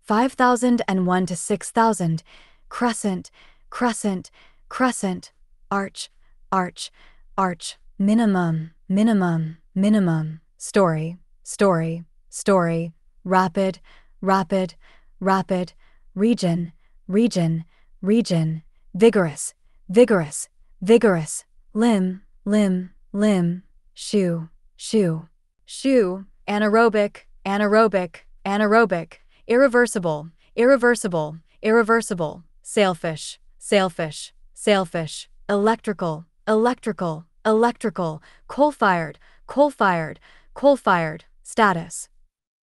5001 to 6000, crescent, crescent, crescent, arch, arch, arch, minimum, minimum, minimum, story, story, story, rapid, rapid, rapid, region, region, region, vigorous, vigorous, vigorous, limb, limb, limb, shoe, shoe, shoe, anaerobic, anaerobic, anaerobic, irreversible, irreversible, irreversible, sailfish, sailfish, sailfish, electrical, electrical, electrical, coal-fired, coal-fired, coal-fired, status,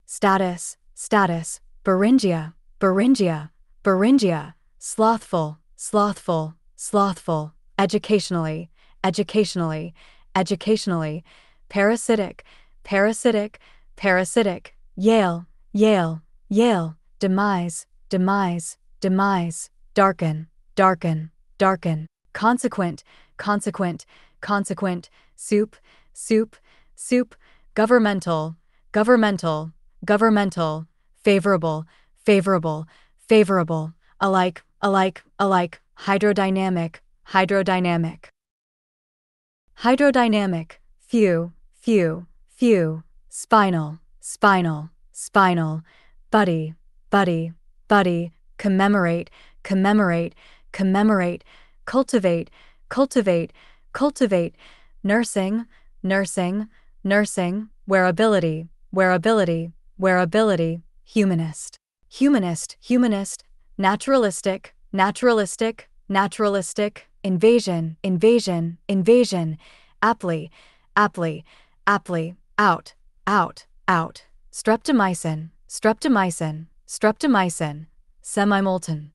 status, status, Beringia, Beringia, Beringia, slothful, slothful, slothful, educationally, educationally, educationally, parasitic, parasitic, parasitic, Yale, Yale, Yale, demise, demise, demise, darken, darken, darken, consequent, consequent, consequent, soup, soup, soup, governmental, governmental, governmental, favorable, favorable, favorable, alike, alike, alike, hydrodynamic, hydrodynamic, hydrodynamic, few, few, few, spinal, spinal, spinal, buddy, buddy, buddy, commemorate, commemorate, commemorate, cultivate, cultivate, cultivate, nursing, nursing, nursing, wearability, wearability, wearability, humanist, humanist, humanist, naturalistic, naturalistic, naturalistic, invasion, invasion, invasion, aptly, aptly, aptly, out, out, out, streptomycin, streptomycin, streptomycin, semimolten,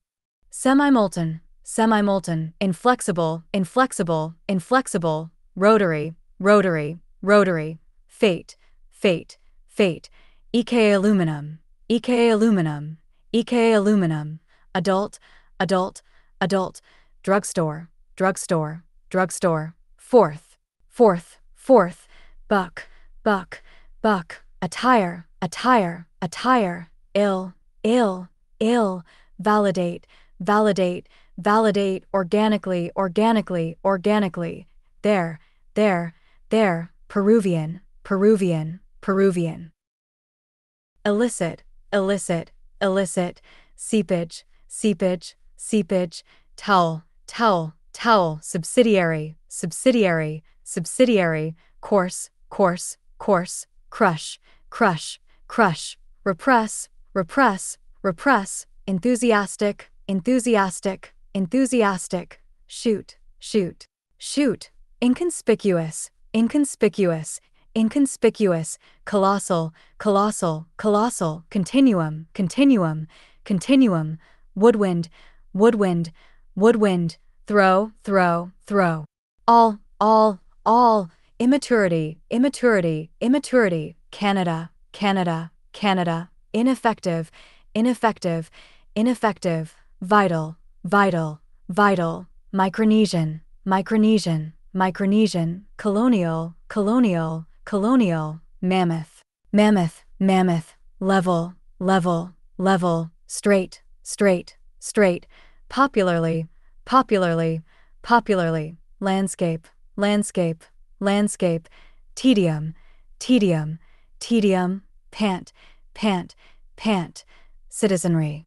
semimolten, semimolten, inflexible, inflexible, inflexible, rotary, rotary, rotary, fate, fate, fate, EK aluminum, EK aluminum, EK aluminum, adult, adult, adult, drugstore, drugstore, drugstore, fourth, fourth, fourth, buck, buck, buck, attire, attire, attire, ill, ill, ill, validate, validate, validate, organically, organically, organically, there, there, there, Peruvian, Peruvian, Peruvian, illicit, illicit, illicit, seepage, seepage, seepage, towel, towel, towel, subsidiary, subsidiary, subsidiary, course, course, course, crush, crush, crush, repress, repress, repress, enthusiastic, enthusiastic, enthusiastic, shoot, shoot, shoot, inconspicuous, inconspicuous, inconspicuous, colossal, colossal, colossal, continuum, continuum, continuum, woodwind, woodwind, woodwind, throw, throw, throw, all, immaturity, immaturity, immaturity, Canada, Canada, Canada, ineffective, ineffective, ineffective, vital, vital, vital, Micronesian, Micronesian, Micronesian, colonial, colonial, colonial, mammoth, mammoth, mammoth, level, level, level, straight, straight, straight, popularly, popularly, popularly, landscape, landscape, landscape, tedium, tedium, tedium, pant, pant, pant, citizenry,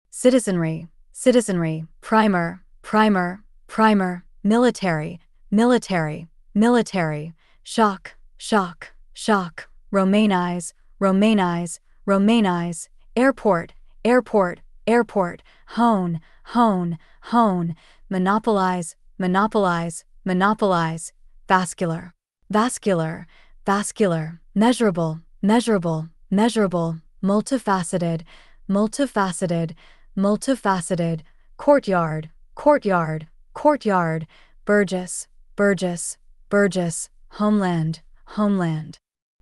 citizenry, citizenry, primer, primer, primer, military, military, military, shock, shock, shock, Romanize, Romanize, Romanize, airport, airport, airport, hone, hone, hone, monopolize, monopolize, monopolize, vascular, vascular, vascular, measurable, measurable, measurable, multifaceted, multifaceted, multifaceted, courtyard, courtyard, courtyard, Burgess, Burgess, Burgess, homeland, homeland,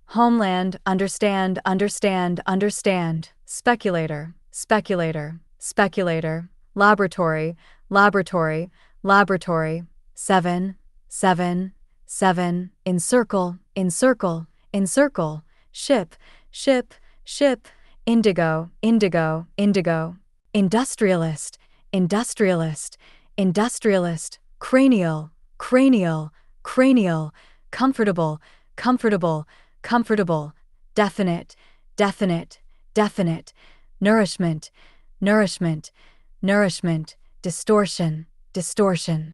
homeland, understand, understand, understand, speculator, speculator, speculator, laboratory, laboratory, laboratory, seven, seven, seven, encircle, encircle, encircle, ship, ship, ship, indigo, indigo, indigo, industrialist, industrialist, industrialist, cranial, cranial, cranial, comfortable, comfortable, comfortable, definite, definite, definite, nourishment, nourishment, nourishment, distortion, distortion,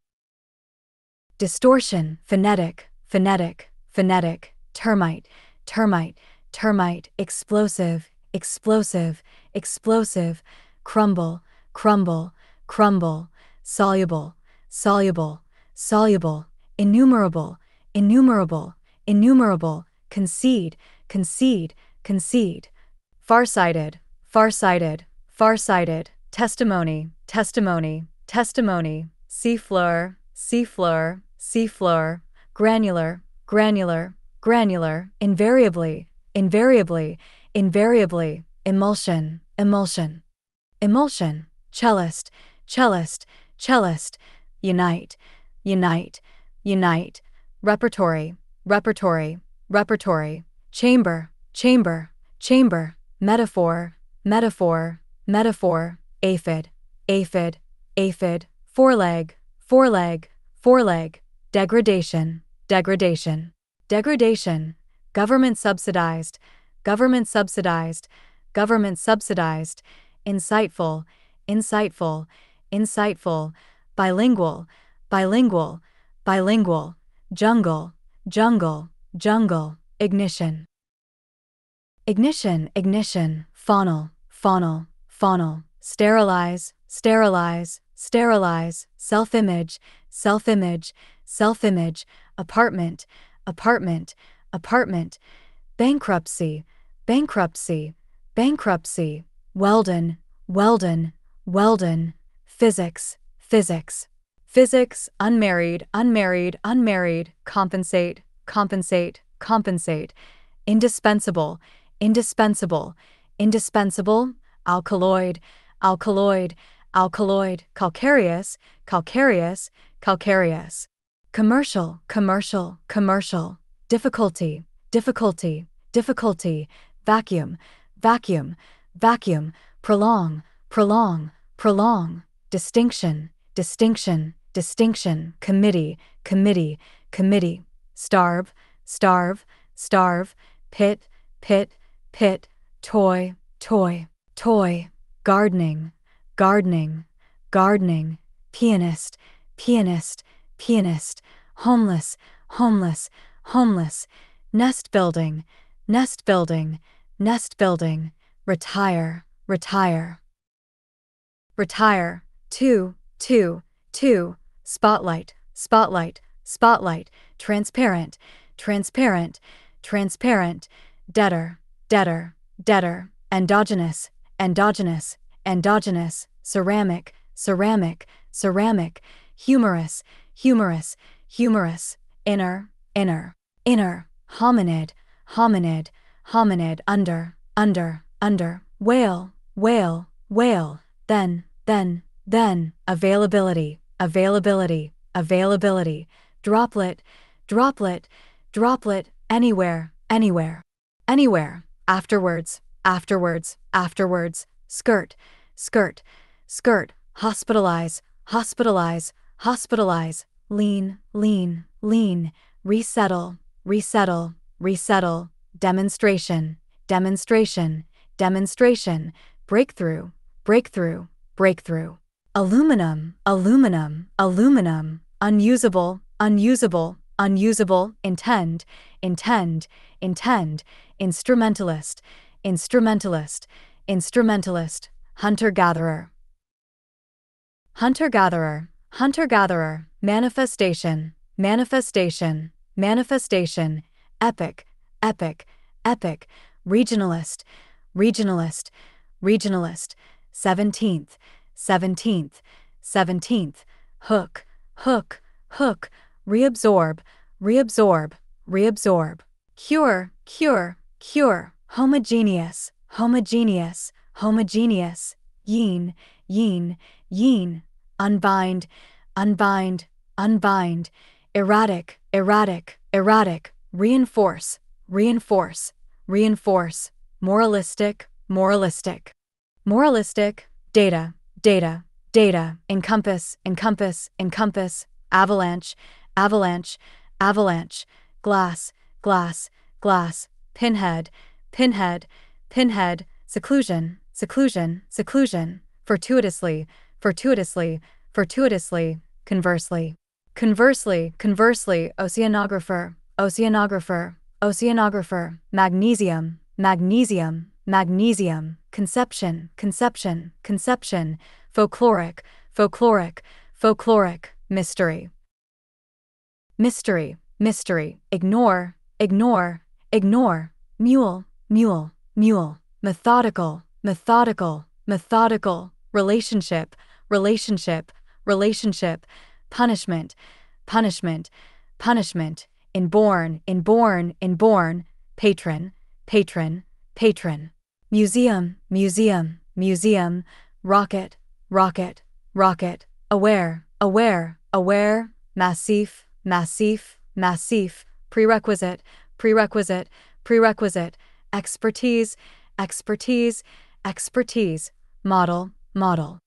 distortion, phonetic, phonetic, phonetic, termite, termite, termite, explosive, explosive, explosive, crumble, crumble, crumble, soluble, soluble, soluble, innumerable, innumerable, innumerable, concede, concede, concede, farsighted, farsighted, farsighted, testimony, testimony, testimony, seafloor, seafloor, seafloor, granular, granular, granular, invariably, invariably, invariably, emulsion, emulsion, emulsion, cellist, cellist, cellist, unite, unite, unite, repertory, repertory, repertory, chamber, chamber, chamber, metaphor, metaphor, metaphor, aphid, aphid, aphid, foreleg, foreleg, foreleg, degradation, degradation, degradation, government subsidized, government subsidized, government subsidized, insightful, insightful, insightful, bilingual, bilingual, bilingual, jungle, jungle, jungle, ignition, ignition, ignition, faunal, faunal, faunal, sterilize, sterilize, sterilize, self-image, self-image, self-image, apartment, apartment, apartment, bankruptcy, bankruptcy, bankruptcy, Weldon, Weldon, Weldon, physics, physics, physics, unmarried, unmarried, unmarried, compensate, compensate, compensate, indispensable, indispensable, indispensable, alkaloid, alkaloid, alkaloid, calcareous, calcareous, calcareous, commercial, commercial, commercial, difficulty, difficulty, difficulty, vacuum, vacuum, vacuum, prolong, prolong, prolong, distinction, distinction, distinction, committee, committee, committee, starve, starve, starve, pit, pit, pit, toy, toy, toy, gardening, gardening, gardening, pianist, pianist, pianist, homeless, homeless, homeless, nest building, nest building, nest building, retire, retire, retire, two, two, two, spotlight, spotlight, spotlight, transparent, transparent, transparent, debtor, debtor, debtor, endogenous, endogenous, endogenous, ceramic, ceramic, ceramic, humorous, humorous, humorous, inner, inner, inner, hominid, hominid, hominid, under, under, under, whale, whale, whale, then, availability, availability, availability, droplet, droplet, droplet, anywhere, anywhere, anywhere, afterwards, afterwards, afterwards, skirt, skirt, skirt, hospitalize, hospitalize, hospitalize, lean, lean, lean, resettle, resettle, resettle, demonstration, demonstration, demonstration, breakthrough, breakthrough, breakthrough, aluminum, aluminum, aluminum, unusable, unusable, unusable, intend, intend, intend, instrumentalist, instrumentalist, instrumentalist, hunter-gatherer, hunter-gatherer, hunter-gatherer, manifestation, manifestation, manifestation, epic, epic, epic, regionalist, regionalist, regionalist, 17th, 17th, 17th, hook, hook, hook, reabsorb, reabsorb, reabsorb, cure, cure, cure, homogeneous, homogeneous, homogeneous, yin, yin, yin, unbind, unbind, unbind, erratic, erratic, erratic, reinforce, reinforce, reinforce, moralistic, moralistic, moralistic, data, data, data, encompass, encompass, encompass, avalanche, avalanche, avalanche, glass, glass, glass, pinhead, pinhead, pinhead, seclusion, seclusion, seclusion, fortuitously, fortuitously, fortuitously, conversely, conversely, conversely, oceanographer, oceanographer, oceanographer, magnesium, magnesium, magnesium, conception, conception, conception, folkloric, folkloric, folkloric, mystery, mystery, mystery, ignore, ignore, ignore, mule, mule, mule, methodical, methodical, methodical, relationship, relationship, relationship, punishment, punishment, punishment, inborn, inborn, inborn, patron, patron, patron, museum, museum, museum, rocket, rocket, rocket, aware, aware, aware, massif, massif, massif, prerequisite, prerequisite, prerequisite, expertise, expertise, expertise, model, model,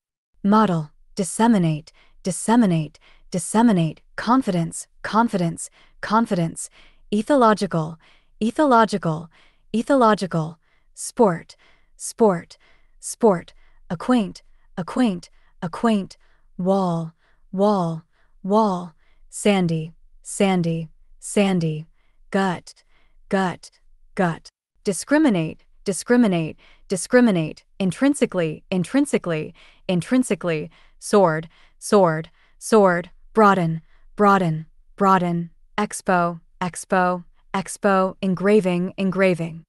model, disseminate, disseminate, disseminate, confidence, confidence, confidence, ethological, ethological, ethological, sport, sport, sport, acquaint, acquaint, acquaint, wall, wall, wall, sandy, sandy, sandy, gut, gut, gut, discriminate, discriminate, discriminate, intrinsically, intrinsically, intrinsically, sword, sword, sword, broaden, broaden, broaden, expo, expo, expo, engraving, engraving,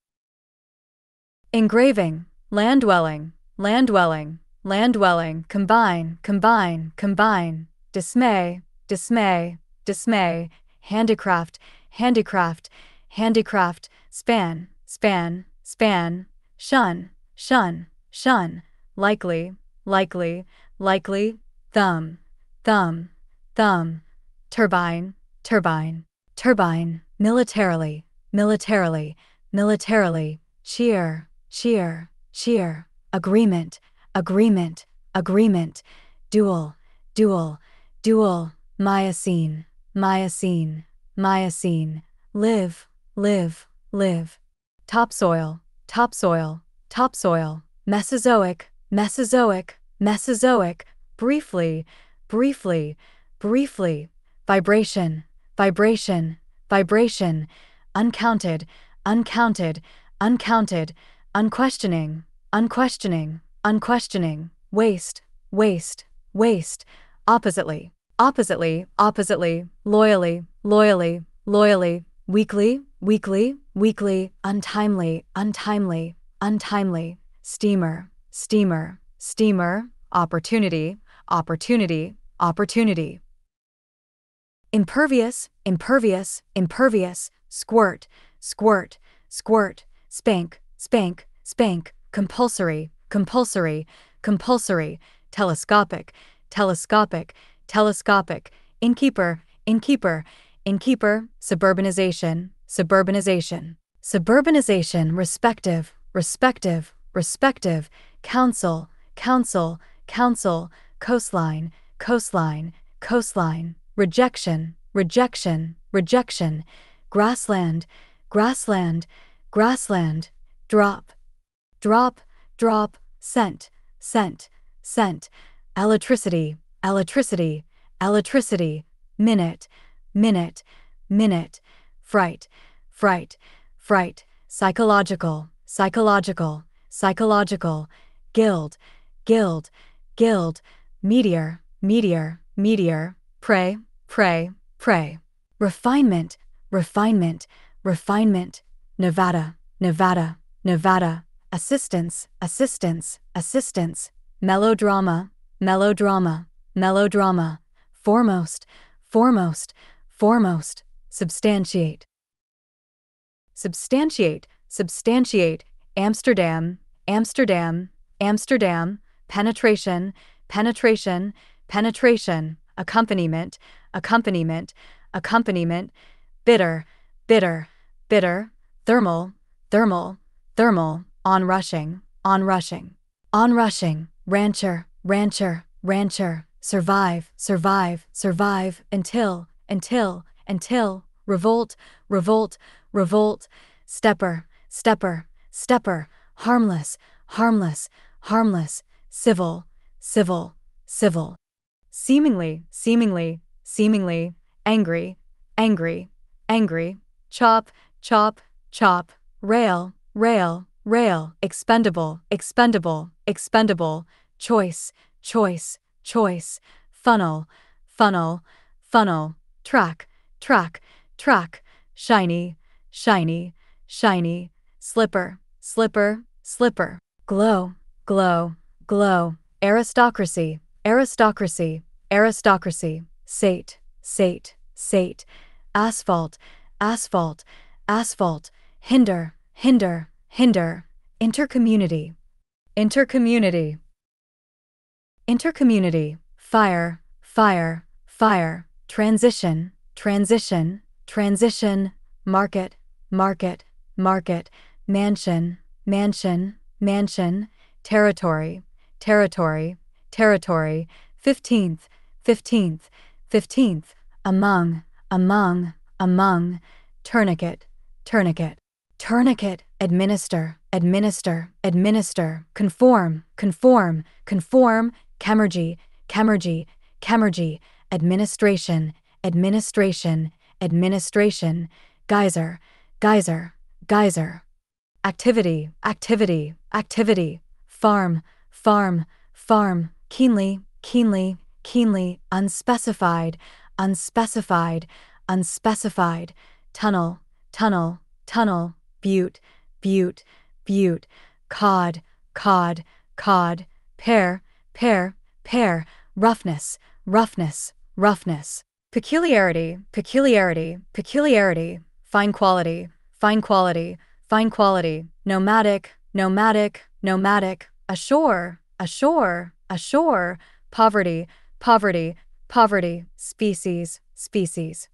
engraving, land dwelling, land dwelling, land dwelling, combine, combine, combine, dismay, dismay, dismay, handicraft, handicraft, handicraft, span, span, span, shun, shun, shun, likely, likely, likely, thumb, thumb, thumb, turbine, turbine, turbine, militarily, militarily, militarily, cheer, cheer, cheer, agreement, agreement, agreement, dual, dual, dual, Miocene, Miocene, Miocene, live, live, live, topsoil, topsoil, topsoil, Mesozoic, Mesozoic, Mesozoic, briefly, briefly, briefly, vibration, vibration, vibration, uncounted, uncounted, uncounted, unquestioning, unquestioning, unquestioning, waste, waste, waste, oppositely, oppositely, oppositely, loyally, loyally, loyally, weakly, weakly, weakly, untimely, untimely, untimely, steamer, steamer, steamer, opportunity, opportunity, opportunity, impervious, impervious, impervious, squirt, squirt, squirt, spank, spank, spank, compulsory, compulsory, compulsory, telescopic, telescopic, telescopic, innkeeper, innkeeper, innkeeper, suburbanization, suburbanization, suburbanization, respective, respective, respective, council, council, council, coastline, coastline, coastline, rejection, rejection, rejection, grassland, grassland, grassland, drop, drop, drop, scent, scent, scent, electricity, electricity, electricity, minute, minute, minute, fright, fright, fright, psychological, psychological, psychological, guild, guild, guild, meteor, meteor, meteor, prey, prey, prey, refinement, refinement, refinement, Nevada, Nevada, Nevada, assistance, assistance, assistance, melodrama, melodrama, melodrama, foremost, foremost, foremost, substantiate, substantiate, substantiate, Amsterdam, Amsterdam, Amsterdam, penetration, penetration, penetration, accompaniment, accompaniment, accompaniment, bitter, bitter, bitter, thermal, thermal, thermal, onrushing, onrushing, onrushing, rancher, rancher, rancher, survive, survive, survive, until, revolt, revolt, revolt, stepper, stepper, stepper, harmless, harmless, harmless, civil, civil, civil, seemingly, seemingly, seemingly, angry, angry, angry, chop, chop, chop, rail, rail, rail, expendable, expendable, expendable, choice, choice, choice, funnel, funnel, funnel, track, track, track, shiny, shiny, shiny, slipper, slipper, slipper, glow, glow, glow, aristocracy, aristocracy, aristocracy, sate, sate, sate, asphalt, asphalt, asphalt, hinder, hinder, hinder, intercommunity, intercommunity, intercommunity, fire, fire, fire, transition, transition, transition, market, market, market, mansion, mansion, mansion, territory, territory, territory, 15th, 15th, 15th, among, among, among, tourniquet, tourniquet, tourniquet, administer, administer, administer, conform, conform, conform, chemergy, chemergy, chemergy, administration, administration, administration, geyser, geyser, geyser, activity, activity, activity, farm, farm, farm, keenly, keenly, keenly, unspecified, unspecified, unspecified, tunnel, tunnel, tunnel, butte, butte, butte, cod, cod, cod, pear, pear, pear, roughness, roughness, roughness, peculiarity, peculiarity, peculiarity, fine quality, fine quality, fine quality, nomadic, nomadic, nomadic, ashore, ashore, ashore, poverty, poverty, poverty, species, species.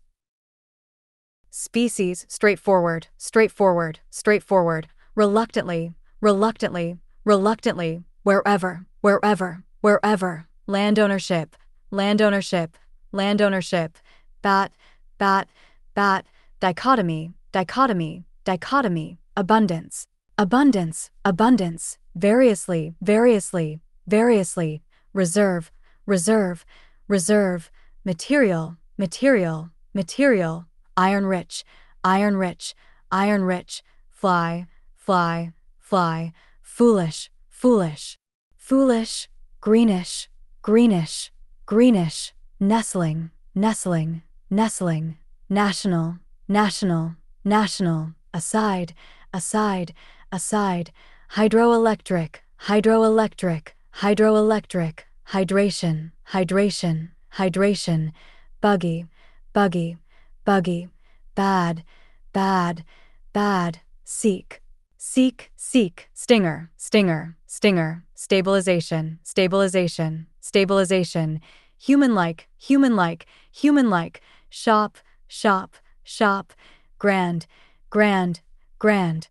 Species, straightforward, straightforward, straightforward, reluctantly, reluctantly, reluctantly, wherever, wherever, wherever, land ownership, land ownership, land ownership, bat, bat, bat, dichotomy, dichotomy, dichotomy, abundance, abundance, abundance, variously, variously, variously, reserve, reserve, reserve, material, material, material, iron rich, iron rich, iron rich, fly, fly, fly, foolish, foolish, foolish, greenish, greenish, greenish, nestling, nestling, nestling, national, national, national, aside, aside, aside, hydroelectric, hydroelectric, hydroelectric, hydration, hydration, hydration, buggy, buggy, buggy, bad, bad, bad, seek, seek, seek, stinger, stinger, stinger, stabilization, stabilization, stabilization, human-like, human-like, human-like, shop, shop, shop, grand, grand, grand,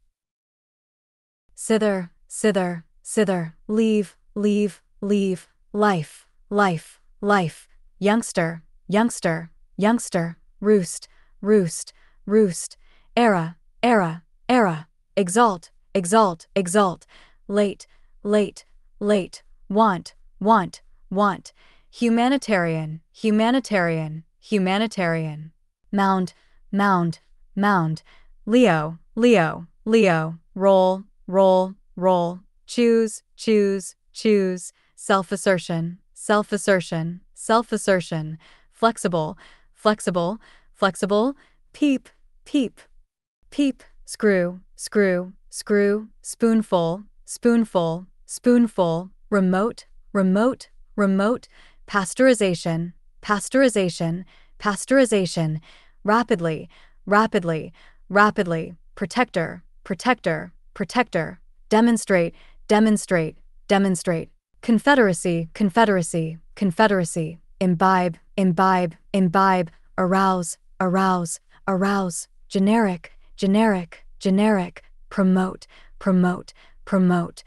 sither, sither, sither, leave, leave, leave, life, life, life, youngster, youngster, youngster, roost, roost, roost, era, era, era, exalt, exalt, exalt, late, late, late, want, want, want, humanitarian, humanitarian, humanitarian, mound, mound, mound, Leo, Leo, Leo, roll, roll, roll, choose, choose, choose, self-assertion, self-assertion, self-assertion, flexible, flexible, flexible, peep, peep, peep, screw, screw, screw, spoonful, spoonful, spoonful, remote, remote, remote, pasteurization, pasteurization, pasteurization, rapidly, rapidly, rapidly, protector, protector, protector, demonstrate, demonstrate, demonstrate, confederacy, confederacy, confederacy, imbibe, imbibe, imbibe, arouse, arouse, arouse, generic, generic, generic, promote, promote, promote,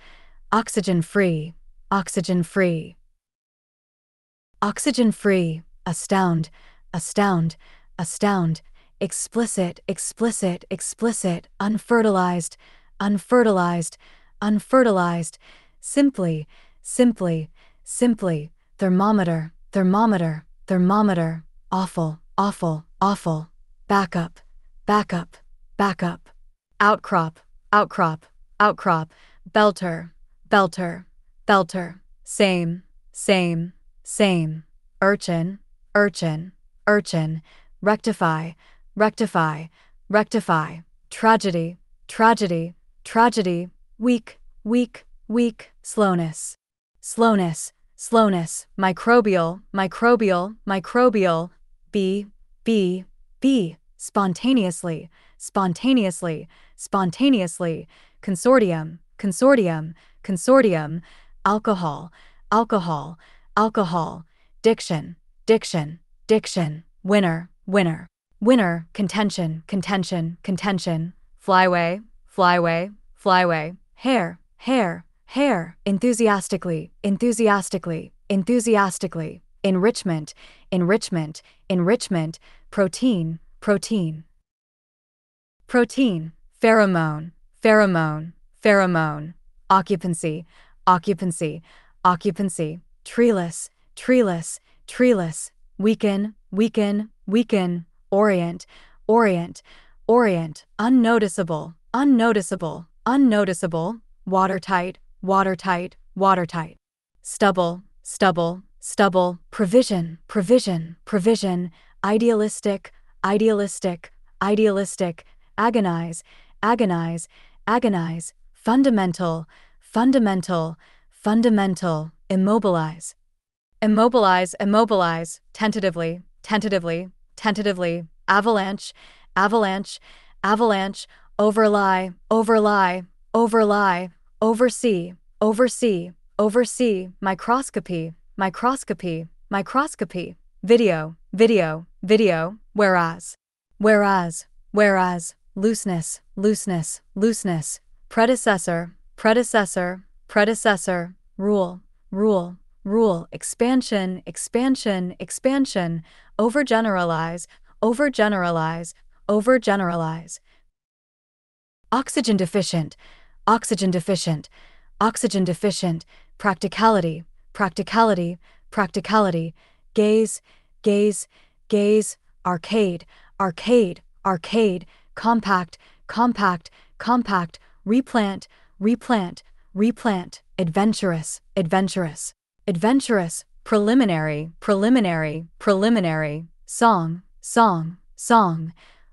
Oxygen free, oxygen free. Oxygen free, astound, astound, astound. Explicit, explicit, explicit, unfertilized, unfertilized, unfertilized. Simply, simply, simply. Thermometer, thermometer, thermometer. Awful, awful, awful. Backup, backup, backup. Outcrop, outcrop, outcrop. Belter, belter, belter. Same, same, same. Urchin, urchin, urchin. Rectify, rectify, rectify. Tragedy, tragedy, tragedy. Weak, weak, weak. Slowness, slowness, slowness. Microbial, microbial, microbial. Be, be, be. Spontaneously, spontaneously, spontaneously. Consortium, consortium, consortium. Alcohol, alcohol, alcohol. Diction, diction, diction. Winner, winner, winner. Contention, contention, contention. Flyway, flyway, flyway. Hair, hair, hair. Enthusiastically, enthusiastically, enthusiastically. Enrichment, enrichment, enrichment. Protein, protein. Protein, pheromone, pheromone, pheromone. Occupancy, occupancy, occupancy. Treeless, treeless, treeless. Weaken, weaken, weaken. Orient, orient, orient. Unnoticeable, unnoticeable, unnoticeable. Watertight, watertight, watertight. Stubble, stubble, stubble. Provision, provision, provision. Idealistic, idealistic, idealistic. Agonize, agonize, agonize. Fundamental, fundamental, fundamental. Immobilize, immobilize, immobilize. Tentatively, tentatively, tentatively. Avalanche, avalanche, avalanche. Overlie, overlie, overlie. Oversee, oversee, oversee. Microscopy, microscopy, microscopy. Video, video, video. Whereas, whereas, whereas. Looseness, looseness, looseness. Predecessor, predecessor, predecessor. Rule, rule, rule. Expansion, expansion, expansion. Overgeneralize, overgeneralize, overgeneralize. Oxygen deficient, oxygen deficient, oxygen deficient. Practicality, practicality, practicality. Gaze, gaze, gaze. Arcade, arcade, arcade. Compact, compact, compact. Replant, replant, replant. Adventurous, adventurous, adventurous. Preliminary, preliminary, preliminary. Song, song, song.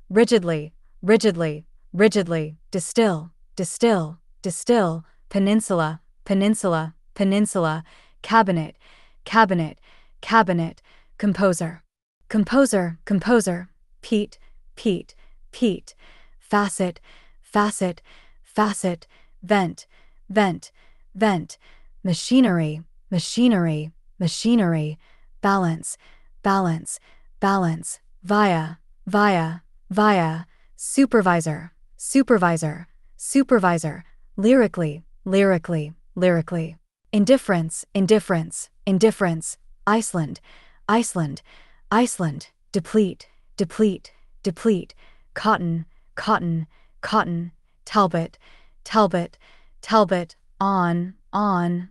Rigidly, rigidly, rigidly. Distill, distill, distill. Peninsula, peninsula, peninsula. Cabinet, cabinet, cabinet. Composer, composer, composer. Peat, peat, peat. Facet, facet, facet. Vent, vent, vent. Machinery, machinery, machinery. Balance, balance, balance. Via, via, via. Supervisor, supervisor, supervisor. Lyrically, lyrically, lyrically. Indifference, indifference, indifference. Iceland, Iceland, Iceland. Deplete, deplete, deplete. Cotton, cotton, cotton. Talbot, Talbot, Talbot. On, on.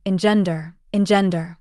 Engender, engender,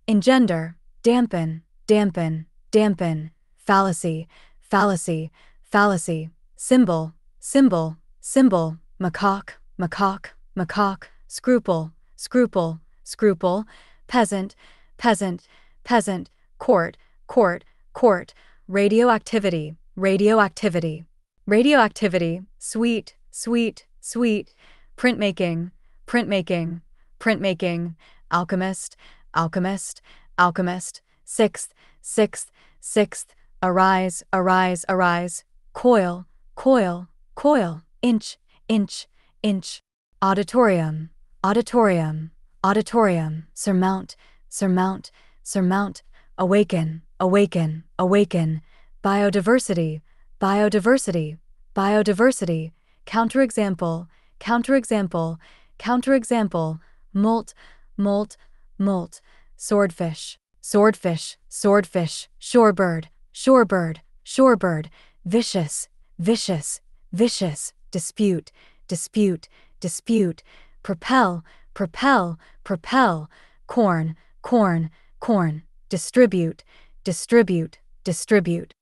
engender. Dampen, dampen, dampen. Fallacy, fallacy, fallacy. Symbol, symbol, symbol. Macaque, macaque, macaque. Scruple, scruple, scruple. Peasant, peasant, peasant. Court, court, court. Radioactivity, radioactivity, radioactivity. Sweet, sweet, sweet. Printmaking, printmaking, printmaking. Alchemist, alchemist, alchemist. Sixth, sixth, sixth. Arise, arise, arise. Coil, coil, coil. Inch, inch, inch. Auditorium, auditorium, auditorium. Surmount, surmount, surmount. Awaken, awaken, awaken. Biodiversity, biodiversity, biodiversity. Counterexample, counterexample, counterexample, molt, molt, molt, swordfish, swordfish, swordfish, shorebird, shorebird, shorebird, vicious, vicious, vicious, dispute, dispute, dispute, propel, propel, propel, corn, corn, corn, distribute, distribute, distribute.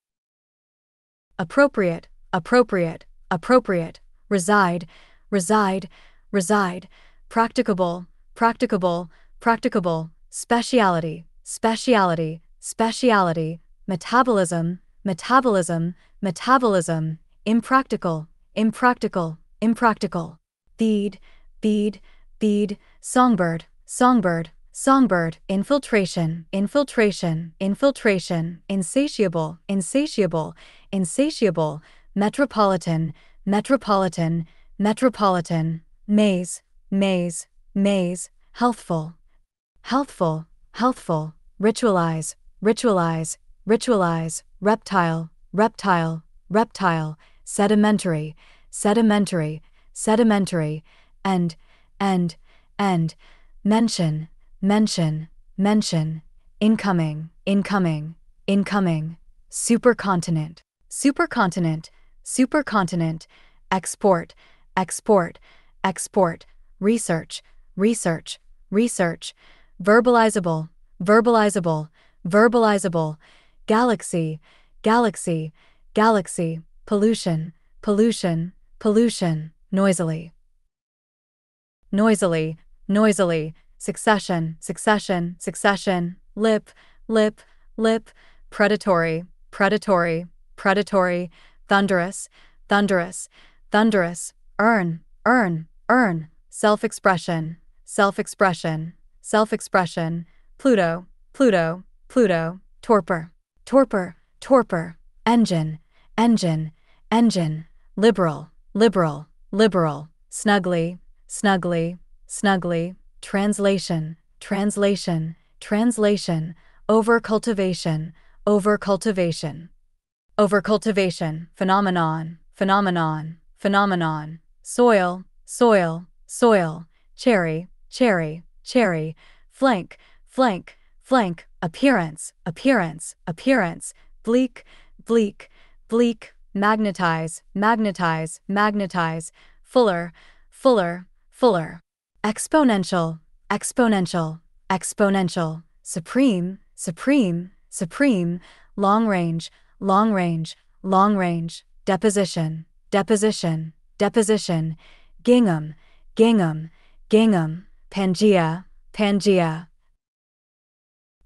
Appropriate, appropriate, appropriate, reside, reside, reside, practicable, practicable, practicable, speciality, speciality, speciality, metabolism, metabolism, metabolism, impractical, impractical, impractical, bead, bead, bead, songbird, songbird, songbird, infiltration, infiltration, infiltration, insatiable, insatiable, insatiable, metropolitan, metropolitan, metropolitan, maze, maze, maze, healthful, healthful, healthful, ritualize, ritualize, ritualize, reptile, reptile, reptile, sedimentary, sedimentary, sedimentary, and, mention, mention, mention, incoming, incoming, incoming, supercontinent, supercontinent, supercontinent, export, export, export, research, research, research, verbalizable, verbalizable, verbalizable, galaxy, galaxy, galaxy, pollution, pollution, pollution, noisily, noisily, noisily, succession, succession, succession, lip, lip, lip, predatory, predatory, predatory, thunderous, thunderous, thunderous, earn, earn, earn, self-expression, self-expression, self-expression, Pluto, Pluto, Pluto, torpor, torpor, torpor, engine, engine, engine, liberal, liberal, liberal, snugly, snugly, snugly, translation, translation, translation, overcultivation, overcultivation, overcultivation, phenomenon, phenomenon, phenomenon, soil, soil, soil, cherry, cherry, cherry, flank, flank, flank, appearance, appearance, appearance, bleak, bleak, bleak, magnetize, magnetize, magnetize, fuller, fuller, fuller, exponential, exponential, exponential, supreme, supreme, supreme, long range, long range, long range, deposition, deposition, deposition, gingham, gingham, gingham, Pangea, Pangea,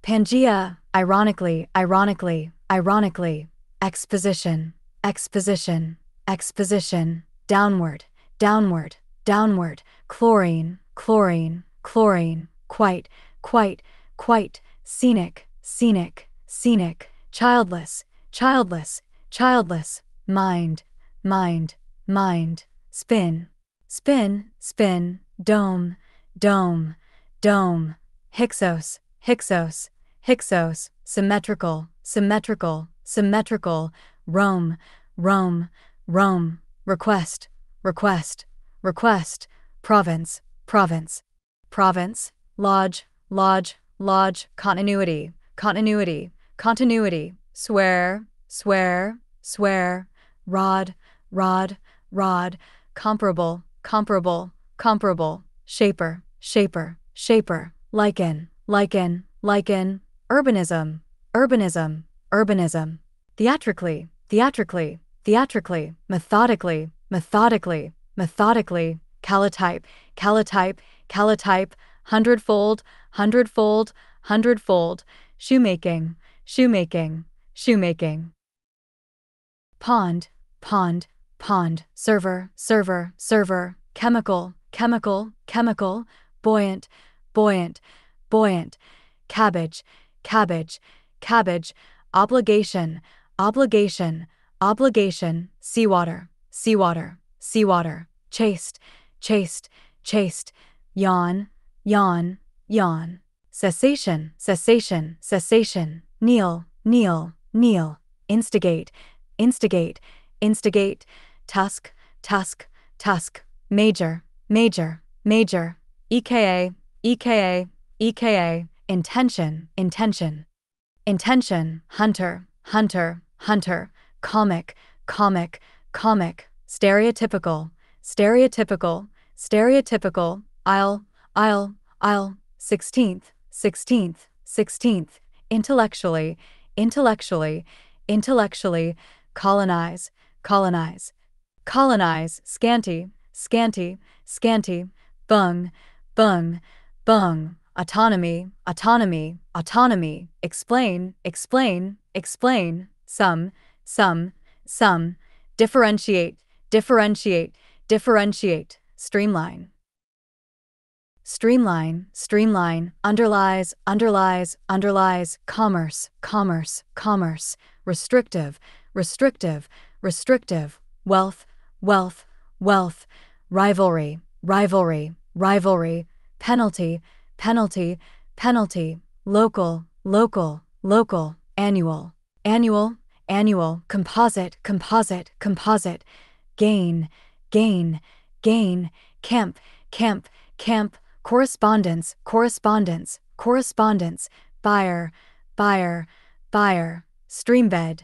Pangea, ironically, ironically, ironically, exposition, exposition, exposition, downward, downward, downward, chlorine, chlorine, chlorine, quite, quite, quite, scenic, scenic, scenic, childless, childless, childless, mind, mind, mind, spin, spin, spin, dome, dome, dome, hyksos, hyksos, hyksos, symmetrical, symmetrical, symmetrical, Rome, Rome, Rome, request, request, request, province, province, province, lodge, lodge, lodge, continuity, continuity, continuity, swear, swear, swear, rod, rod, rod, comparable, comparable, comparable, shaper, shaper, shaper, lichen, lichen, lichen, urbanism, urbanism, urbanism, theatrically, theatrically, theatrically, methodically, methodically, methodically, calotype, calotype, calotype, hundredfold, hundredfold, hundredfold, shoemaking, shoemaking, shoemaking, pond, pond, pond, server, server, server, chemical, chemical, chemical, buoyant, buoyant, buoyant, cabbage, cabbage, cabbage, obligation, obligation, obligation, seawater, seawater, seawater, chaste, chaste, chaste, yawn, yawn, yawn, cessation, cessation, cessation, kneel, kneel, kneel, instigate, instigate, instigate, tusk, tusk, tusk, major, major, major, aka, intention, intention, hunter, comic, stereotypical, aisle, 16th, intellectually, colonize, scanty, bung, autonomy, explain, some, differentiate, streamline, underlies, commerce, restrictive, wealth, rivalry, penalty, local, annual, composite, gain, camp, correspondence, buyer, streambed,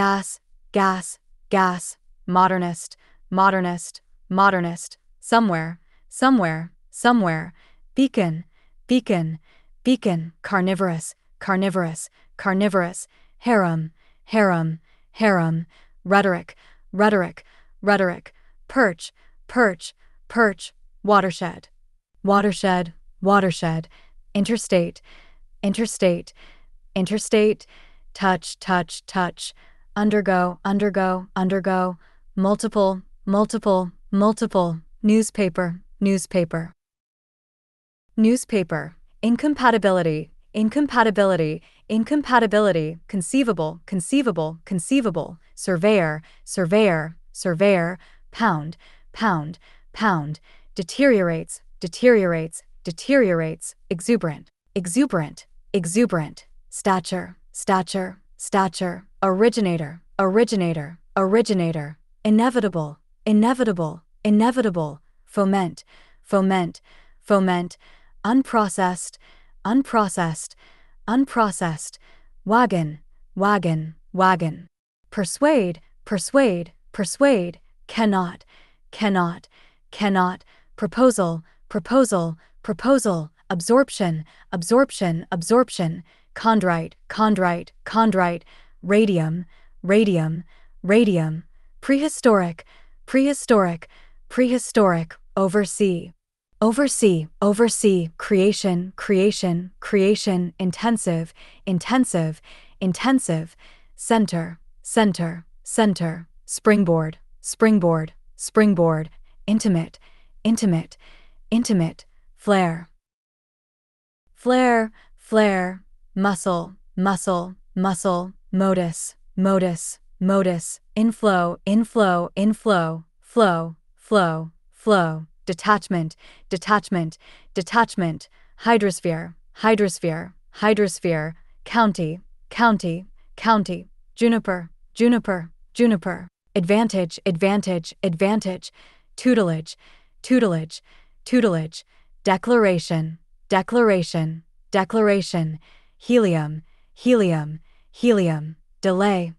gas, modernist, somewhere, beacon, carnivorous, harem, rhetoric, perch, watershed, interstate, touch, undergo, multiple, newspaper, incompatibility, conceivable, surveyor, pound, deteriorates, exuberant, stature, originator, inevitable, foment, unprocessed, wagon, persuade, cannot, proposal, absorption, chondrite, radium, prehistoric, oversee, creation, intensive, center, springboard, intimate, flare, muscle, modus, inflow, flow, detachment, hydrosphere, county, juniper, advantage, tutelage, declaration, helium, delay,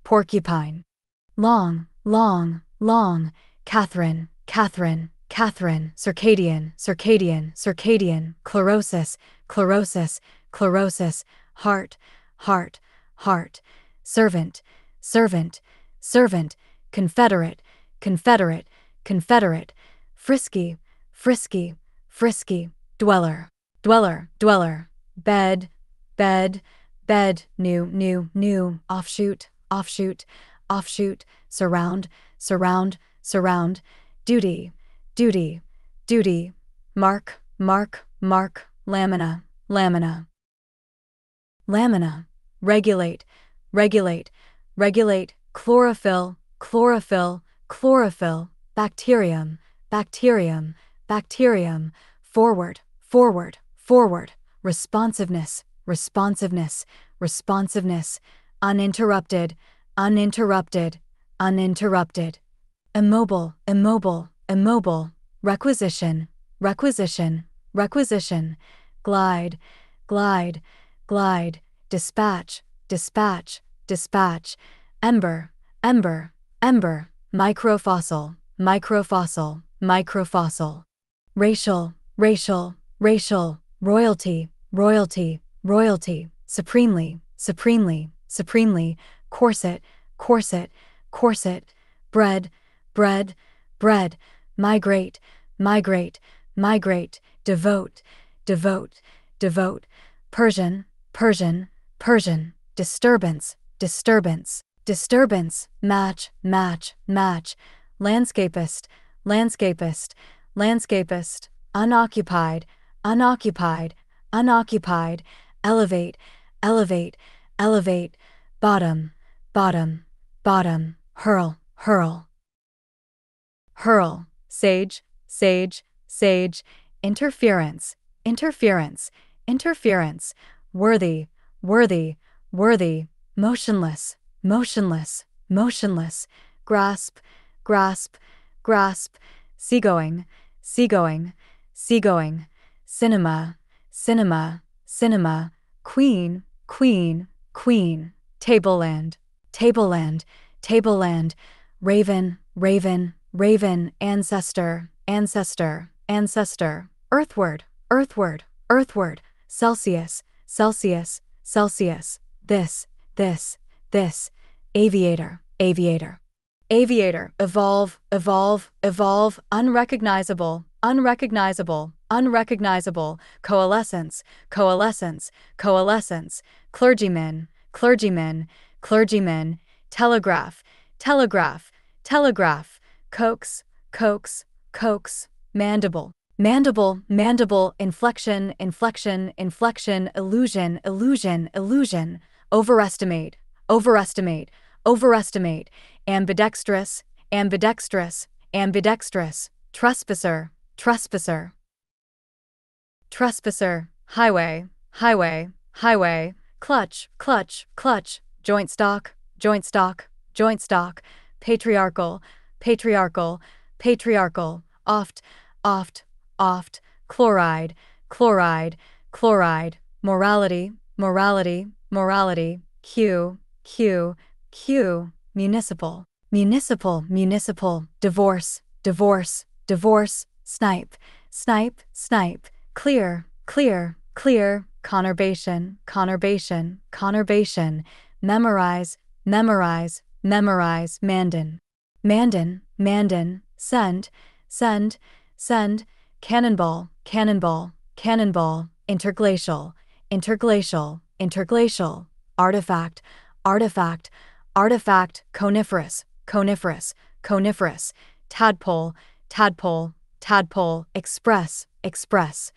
porcupine, long, Catherine, circadian, chlorosis, heart, servant, confederate, frisky, dweller, bed, new, offshoot, surround, duty, mark, lamina, regulate, chlorophyll, bacterium, forward, responsiveness, uninterrupted, uninterrupted, uninterrupted. Immobile, immobile, immobile. Requisition, requisition, requisition. Glide, glide, glide. Dispatch, dispatch, dispatch. Ember, ember, ember. Microfossil, microfossil, microfossil. Racial, racial, racial. Royalty, royalty, royalty. Supremely, supremely, supremely. Corset, corset, corset. Bread, bread, bread. Migrate, migrate, migrate. Devote, devote, devote. Persian, Persian, Persian. Disturbance, disturbance, disturbance. Match, match, match. Landscapist, landscapist, landscapist. Unoccupied, unoccupied, unoccupied. Elevate, elevate, elevate. Bottom, bottom, bottom. Hurl, hurl, hurl. Sage, sage, sage. Interference, interference, interference. Worthy, worthy, worthy. Motionless, motionless, motionless. Grasp, grasp, grasp. Seagoing, seagoing, seagoing. Cinema, cinema, cinema. Queen, queen, queen. Tableland, tableland, tableland. Raven, raven, raven. Ancestor, ancestor, ancestor. Earthward, earthward, earthward. Celsius, Celsius, Celsius. This, this, this. Aviator, aviator. Aviator. Evolve, evolve, evolve. Unrecognizable, unrecognizable, unrecognizable. Coalescence, coalescence, coalescence. Clergyman, clergyman, clergyman. Telegraph, telegraph, telegraph. Coax, coax, coax. Mandible, mandible, mandible. Inflection, inflection, inflection. Illusion, illusion, illusion. Overestimate, overestimate, overestimate. Ambidextrous, ambidextrous, ambidextrous. Trespasser, trespasser, trespasser. Highway, highway, highway. Clutch, clutch, clutch. Joint stock, joint stock, joint stock. Patriarchal, patriarchal, patriarchal. Oft, oft, oft. Chloride, chloride, chloride. Morality, morality, morality. Q, Q, Q. Municipal, municipal, municipal. Divorce, divorce, divorce. Snipe, snipe, snipe. Clear, clear, clear. Conurbation, conurbation, conurbation. Memorize, memorize, memorize. Mandan, mandan, mandan. Send, send, send. Cannonball, cannonball, cannonball. Interglacial, interglacial, interglacial. Artifact, artifact, artifact. Coniferous, coniferous, coniferous. Tadpole, tadpole, tadpole. Express, express,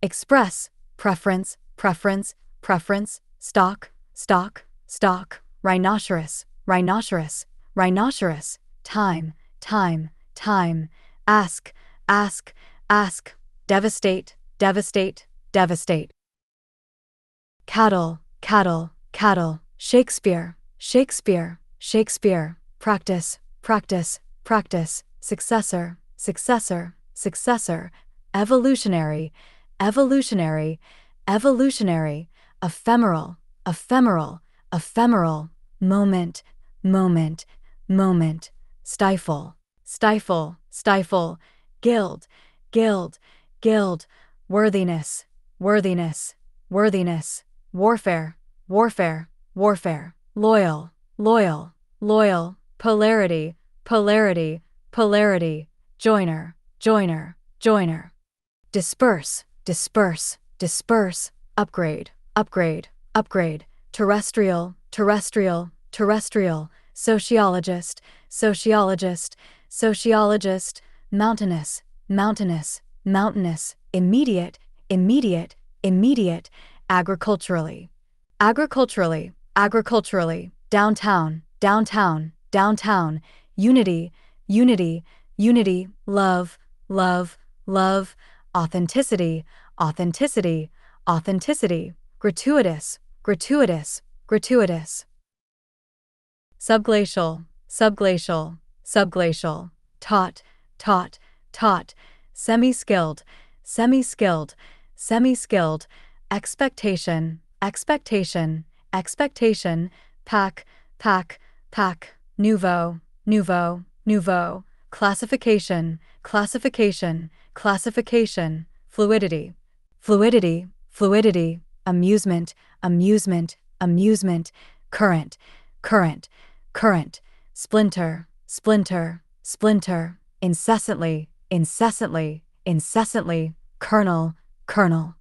express. Preference, preference, preference. Stock, stock, stock. Rhinoceros, rhinoceros, rhinoceros. Time, time, time. Ask, ask, ask. Devastate, devastate, devastate. Cattle, cattle, cattle. Shakespeare, Shakespeare, Shakespeare. Practice, practice, practice. Successor, successor, successor. Evolutionary, evolutionary, evolutionary. Ephemeral, ephemeral, ephemeral. Moment, moment, moment. Stifle, stifle, stifle. Guild, guild, guild. Worthiness, worthiness, worthiness. Warfare, warfare, warfare. Loyal, loyal, loyal. Polarity, polarity, polarity. Joiner, joiner, joiner. Disperse, disperse, disperse. Upgrade, upgrade, upgrade. Terrestrial, terrestrial, terrestrial. Sociologist, sociologist, sociologist. Mountainous, mountainous, mountainous. Immediate, immediate, immediate. Agriculturally, agriculturally, agriculturally. Downtown, downtown, downtown. Unity, unity, unity. Love, love, love. Authenticity, authenticity, authenticity. Gratuitous, gratuitous, gratuitous. subglacial, subglacial, subglacial, taut, taut, taut, semi-skilled, semi-skilled, semi-skilled, expectation, expectation, expectation, pack, pack, pack, nouveau, nouveau, nouveau, classification, classification, classification, fluidity, fluidity, fluidity, amusement, amusement, amusement, current, current, current, splinter, splinter, splinter, incessantly, incessantly, incessantly, kernel, kernel,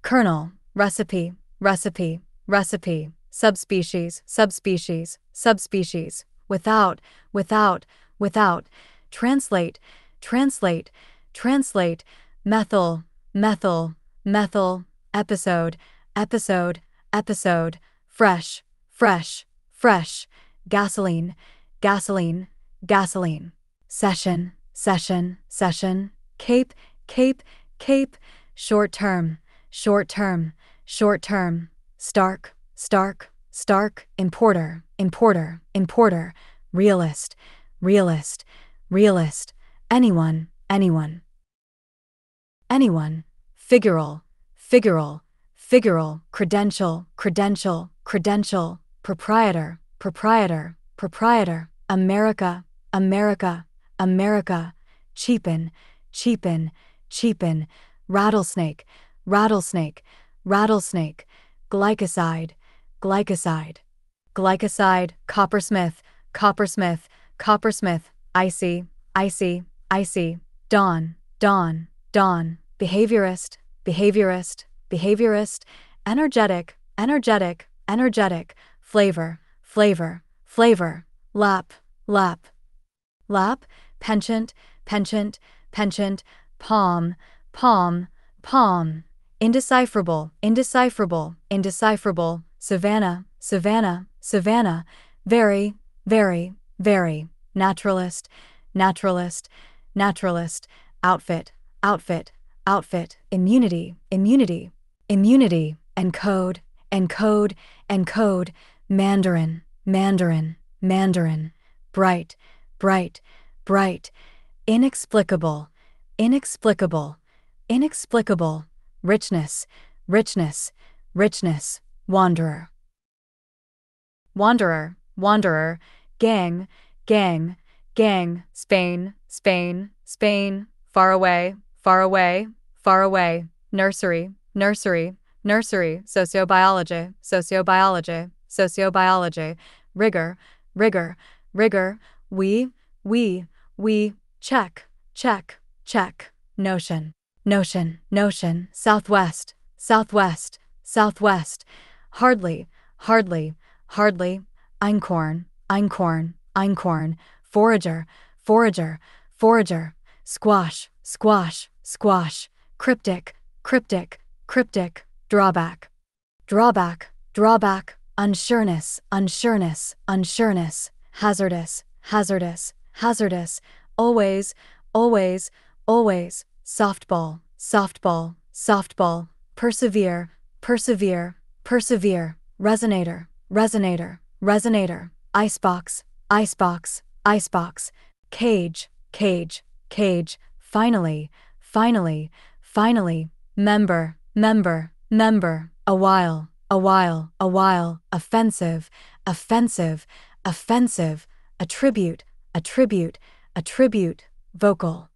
kernel, recipe, recipe, recipe, subspecies, subspecies, subspecies, without, without, without, translate, translate, translate, methyl, methyl, methyl, episode, episode, episode, fresh, fresh, fresh, gasoline, gasoline, gasoline, session, session, session, cape, cape, cape, short term, short term, short term, stark, stark, stark, importer, importer, importer, realist, realist, realist, anyone, anyone, anyone, figural, figural, figural, credential, credential, credential, proprietor, proprietor, proprietor, America, America, America, cheapen, cheapen, cheapen, rattlesnake, rattlesnake, rattlesnake, glycoside, glycoside, glycoside, coppersmith, coppersmith, coppersmith, icy, icy, icy, dawn, dawn, dawn, behaviorist, behaviorist, behaviorist, energetic, energetic, energetic, flavor, flavor, flavor, lap, lap, lap, penchant, penchant, penchant, palm, palm, palm, indecipherable, indecipherable, indecipherable, savannah, savannah, savannah, very, very, very, naturalist, naturalist, naturalist, outfit, outfit, outfit, immunity, immunity, immunity, encode, encode, encode, Mandarin, Mandarin, Mandarin, bright, bright, bright, inexplicable, inexplicable, inexplicable, richness, richness, richness, wanderer, wanderer, wanderer, gang, gang, gang, Spain, Spain, Spain, far away, far away, far away, nursery, nursery, nursery, sociobiology, sociobiology, sociobiology, rigor, rigor, rigor, we, check, check, check, notion, notion, notion, southwest, southwest, southwest, hardly, hardly, hardly, einkorn, einkorn, einkorn, forager, forager, forager, squash, squash, squash, cryptic, cryptic, cryptic, drawback, drawback, drawback, unsureness, unsureness, unsureness, hazardous, hazardous, hazardous, always, always, always, softball, softball, softball, persevere, persevere, persevere, resonator, resonator, resonator, icebox, icebox, icebox, cage, cage, cage, finally, finally, finally, member, member, member, a while, a while, a while, offensive, offensive, offensive, attribute, attribute, attribute, vocal,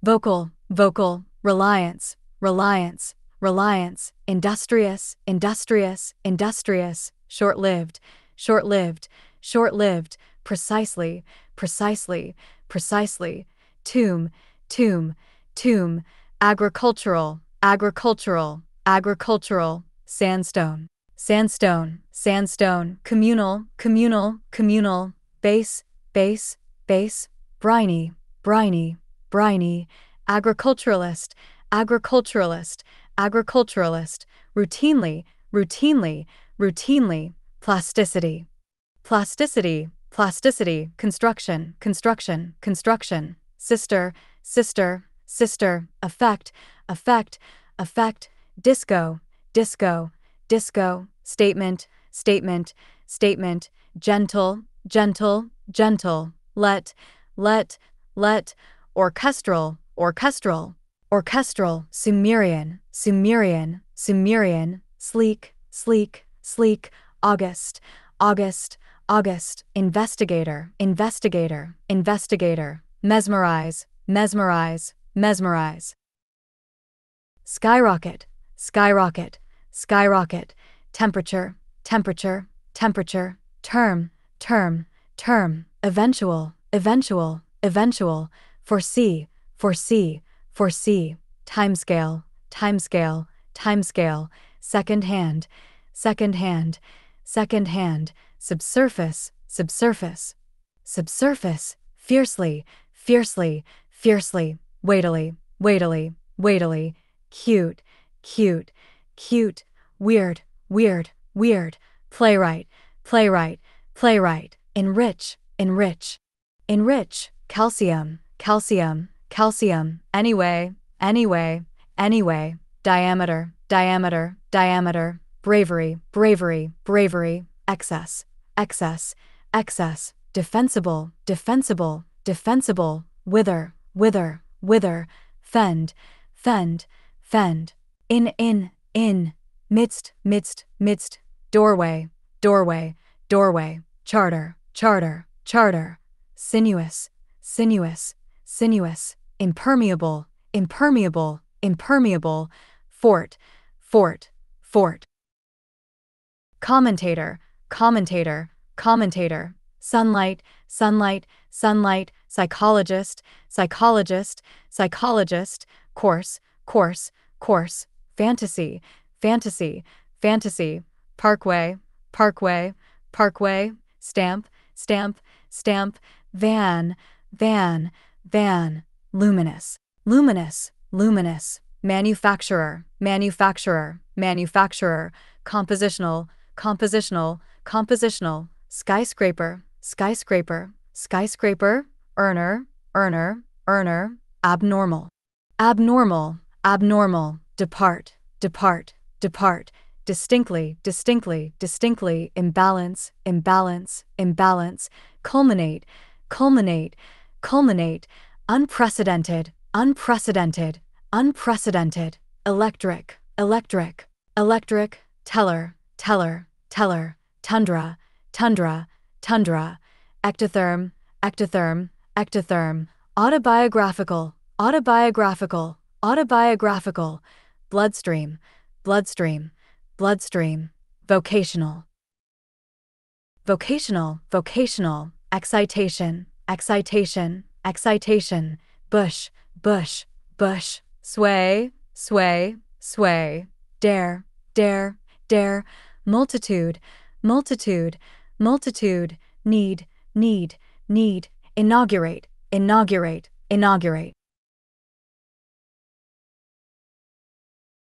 vocal, vocal, reliance, reliance, reliance, industrious, industrious, industrious, short-lived, short-lived, short-lived, precisely, precisely, precisely, tomb, tomb, tomb, agricultural, agricultural, agricultural, sandstone, sandstone, sandstone, communal, communal, communal, base, base, base, briny, briny, briny, agriculturalist, agriculturalist, agriculturalist, routinely, routinely, routinely, plasticity, plasticity, plasticity, construction, construction, construction, sister, sister, sister, effect, effect, effect, disco, disco, disco, statement, statement, statement, gentle, gentle, gentle, let, let, orchestral, orchestral, orchestral, Sumerian, Sumerian, Sumerian, sleek, sleek, sleek, August, August, August, investigator, investigator, investigator, mesmerize, mesmerize, mesmerize. Skyrocket, skyrocket, skyrocket, temperature, temperature, temperature, term, term, term, eventual, eventual, eventual, foresee, foresee, foresee, timescale, timescale, timescale, second hand, second hand, second hand, subsurface, subsurface, subsurface, fiercely, fiercely, fiercely, weightily, weightily, weightily, cute, cute, cute, weird, weird, weird, playwright, playwright, playwright, enrich, enrich, enrich, calcium, calcium, calcium, anyway, anyway, anyway, diameter, diameter, diameter, bravery, bravery, bravery, excess, excess, excess, defensible, defensible, defensible, wither, wither, wither, fend, fend, fend, in, midst, midst, midst, doorway, doorway, doorway, charter, charter, charter, sinuous, sinuous, sinuous, impermeable, impermeable, impermeable, fort, fort, fort. Commentator, commentator, commentator, sunlight, sunlight, sunlight, psychologist, psychologist, psychologist, course, course, course, fantasy, fantasy, fantasy, parkway, parkway, parkway, stamp, stamp, stamp, van, van, van, luminous, luminous, luminous, manufacturer, manufacturer, manufacturer, compositional, compositional, compositional, skyscraper, skyscraper, skyscraper, earner, earner, earner, abnormal, abnormal, abnormal, depart, depart, depart, distinctly, distinctly, distinctly, imbalance, imbalance, imbalance, culminate, culminate, culminate, unprecedented, unprecedented, unprecedented, electric, electric, electric, teller, teller, teller, tundra, tundra, tundra, ectotherm, ectotherm, ectotherm, autobiographical, autobiographical, autobiographical, bloodstream, bloodstream, bloodstream, vocational, vocational, vocational, excitation, excitation, excitation, bush, bush, bush, sway, sway, sway, dare, dare, dare, multitude, multitude, multitude, need, need, need, inaugurate, inaugurate, inaugurate.